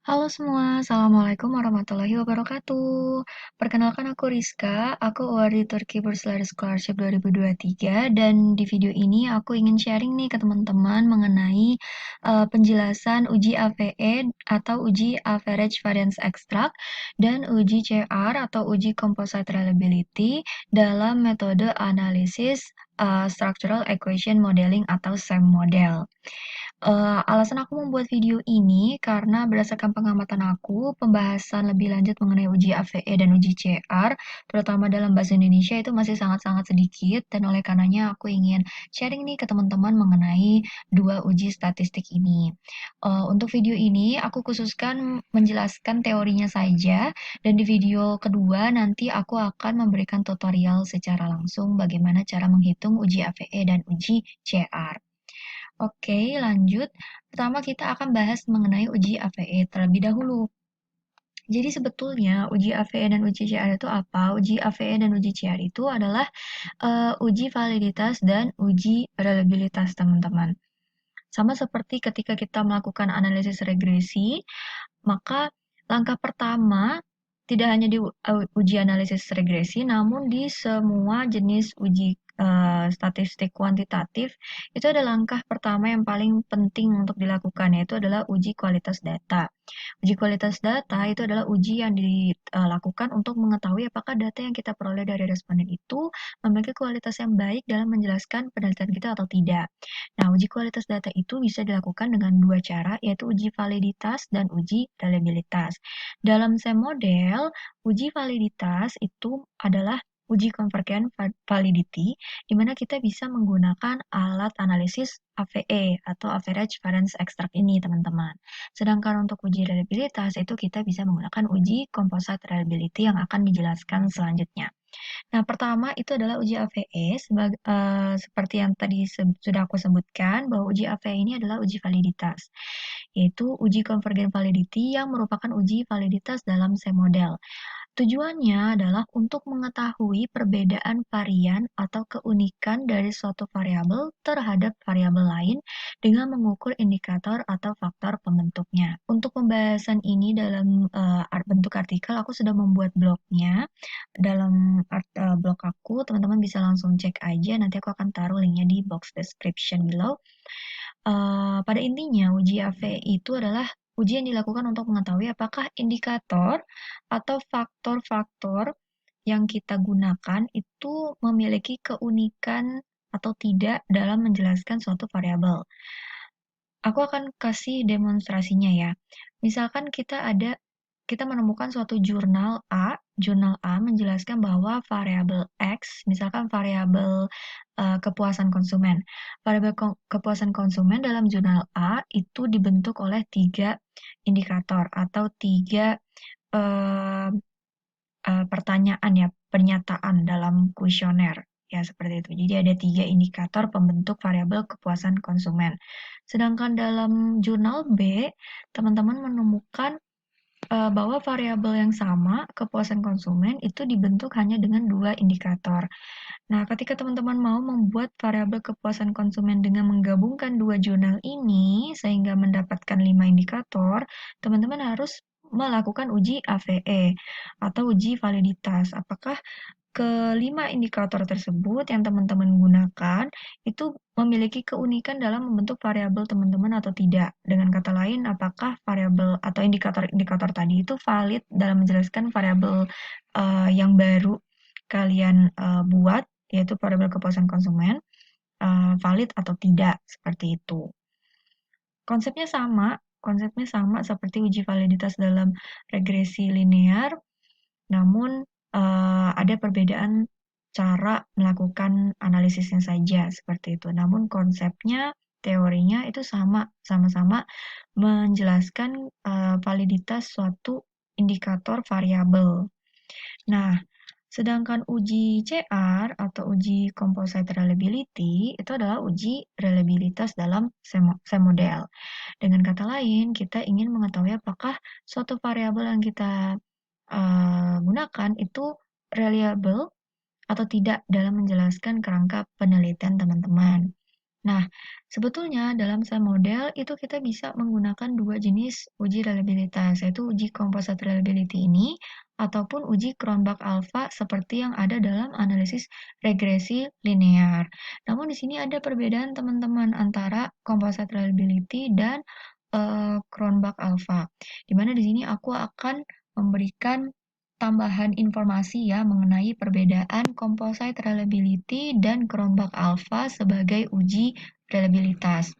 Halo semua, Assalamualaikum warahmatullahi wabarakatuh. Perkenalkan aku Rizka, aku award di Turkey Bursary Scholarship 2023 dan di video ini aku ingin sharing nih ke teman-teman mengenai penjelasan uji AVE atau uji Average Variance Extract dan uji CR atau uji Composite Reliability dalam metode analisis Structural Equation Modeling atau SEM model. Alasan aku membuat video ini karena berdasarkan pengamatan aku, pembahasan lebih lanjut mengenai uji AVE dan uji CR, terutama dalam bahasa Indonesia itu masih sangat-sangat sedikit, dan oleh karenanya aku ingin sharing nih ke teman-teman mengenai dua uji statistik ini. Untuk video ini, aku khususkan menjelaskan teorinya saja, dan di video kedua nanti aku akan memberikan tutorial secara langsung bagaimana cara menghitung uji AVE dan uji CR. Oke, lanjut. Pertama kita akan bahas mengenai uji AVE terlebih dahulu. Jadi sebetulnya uji AVE dan uji CR itu apa? Uji AVE dan uji CR itu adalah uji validitas dan uji reliabilitas, teman-teman. Sama seperti ketika kita melakukan analisis regresi, maka langkah pertama tidak hanya di uji analisis regresi, namun di semua jenis uji statistik kuantitatif, itu ada langkah pertama yang paling penting untuk dilakukan, yaitu adalah uji kualitas data. Uji kualitas data itu adalah uji yang dilakukan untuk mengetahui apakah data yang kita peroleh dari responden itu memiliki kualitas yang baik dalam menjelaskan penelitian kita atau tidak. Nah, uji kualitas data itu bisa dilakukan dengan dua cara, yaitu uji validitas dan uji reliabilitas. Dalam SEM model, uji validitas itu adalah uji convergent validity, di mana kita bisa menggunakan alat analisis AVE atau Average Variance Extract ini, teman-teman. Sedangkan untuk uji reliabilitas itu kita bisa menggunakan uji Composite Reliability yang akan dijelaskan selanjutnya. Nah, pertama itu adalah uji AVE, seperti yang tadi sudah aku sebutkan, bahwa uji AVE ini adalah uji validitas, yaitu uji convergent validity yang merupakan uji validitas dalam SEM model. Tujuannya adalah untuk mengetahui perbedaan varian atau keunikan dari suatu variabel terhadap variabel lain dengan mengukur indikator atau faktor pembentuknya. Untuk pembahasan ini dalam bentuk artikel, aku sudah membuat blognya. Dalam blog aku, teman-teman bisa langsung cek aja, nanti aku akan taruh linknya di box description below. Pada intinya, uji AVE itu adalah uji yang dilakukan untuk mengetahui apakah indikator atau faktor-faktor yang kita gunakan itu memiliki keunikan atau tidak dalam menjelaskan suatu variabel. Aku akan kasih demonstrasinya ya. Misalkan kita menemukan suatu jurnal A menjelaskan bahwa variabel X, misalkan variabel kepuasan konsumen. Variabel kepuasan konsumen dalam jurnal A itu dibentuk oleh 3 indikator atau 3 eh, pertanyaan ya, pernyataan dalam kuesioner. Ya, seperti itu. Jadi ada 3 indikator pembentuk variabel kepuasan konsumen. Sedangkan dalam jurnal B, teman-teman menemukan bahwa variabel yang sama, kepuasan konsumen, itu dibentuk hanya dengan 2 indikator. Nah, ketika teman-teman mau membuat variabel kepuasan konsumen dengan menggabungkan 2 jurnal ini, sehingga mendapatkan 5 indikator, teman-teman harus melakukan uji AVE atau uji validitas. Apakah kelima indikator tersebut yang teman-teman gunakan itu memiliki keunikan dalam membentuk variabel teman-teman atau tidak. Dengan kata lain, apakah variabel atau indikator-indikator tadi itu valid dalam menjelaskan variabel yang baru kalian buat, yaitu variabel kepuasan konsumen, valid atau tidak, seperti itu. Konsepnya sama seperti uji validitas dalam regresi linear, namun ada perbedaan cara melakukan analisisnya saja seperti itu. Namun konsepnya, teorinya itu sama-sama menjelaskan validitas suatu indikator variabel. Nah, sedangkan uji CR atau uji Composite Reliability itu adalah uji reliabilitas dalam SEM model. Dengan kata lain, kita ingin mengetahui apakah suatu variabel yang kita gunakan itu reliable atau tidak dalam menjelaskan kerangka penelitian teman-teman. Nah, sebetulnya dalam SEM model itu kita bisa menggunakan dua jenis uji reliabilitas, yaitu uji composite reliability ini ataupun uji Cronbach-Alpha seperti yang ada dalam analisis regresi linear. Namun di sini ada perbedaan teman-teman antara composite reliability dan Cronbach-Alpha. Di mana di sini aku akan memberikan tambahan informasi ya mengenai perbedaan composite reliability dan Cronbach-Alpha sebagai uji reliabilitas.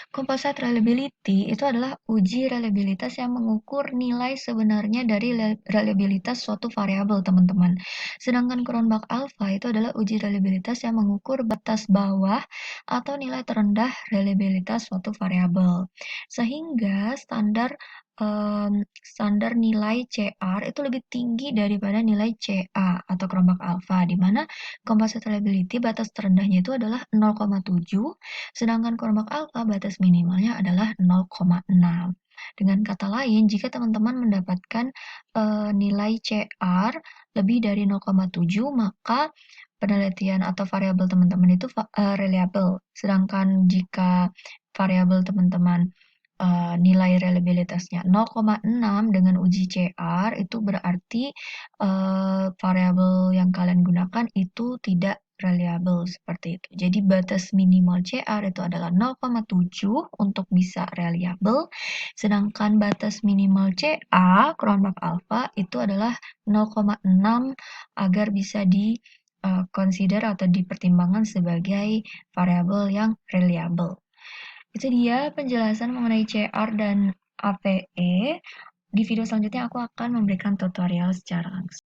Composite reliability itu adalah uji reliabilitas yang mengukur nilai sebenarnya dari reliabilitas suatu variabel, teman-teman. Sedangkan Cronbach alpha itu adalah uji reliabilitas yang mengukur batas bawah atau nilai terendah reliabilitas suatu variabel. Sehingga standar nilai CR itu lebih tinggi daripada nilai CA atau Cronbach alpha, di mana composite reliability batas terendahnya itu adalah 0,7, sedangkan Cronbach alpha batas minimalnya adalah 0,6. Dengan kata lain, jika teman-teman mendapatkan nilai CR lebih dari 0,7, maka penelitian atau variabel teman-teman itu reliable. Sedangkan jika variabel teman-teman nilai reliabilitasnya 0,6 dengan uji CR, itu berarti variabel yang kalian gunakan itu tidak reliable seperti itu. Jadi batas minimal CR itu adalah 0,7 untuk bisa reliable, sedangkan batas minimal CA, Cronbach alpha, itu adalah 0,6 agar bisa di consider atau dipertimbangkan sebagai variabel yang reliable. Itu dia penjelasan mengenai CR dan APE. Di video selanjutnya aku akan memberikan tutorial secara langsung.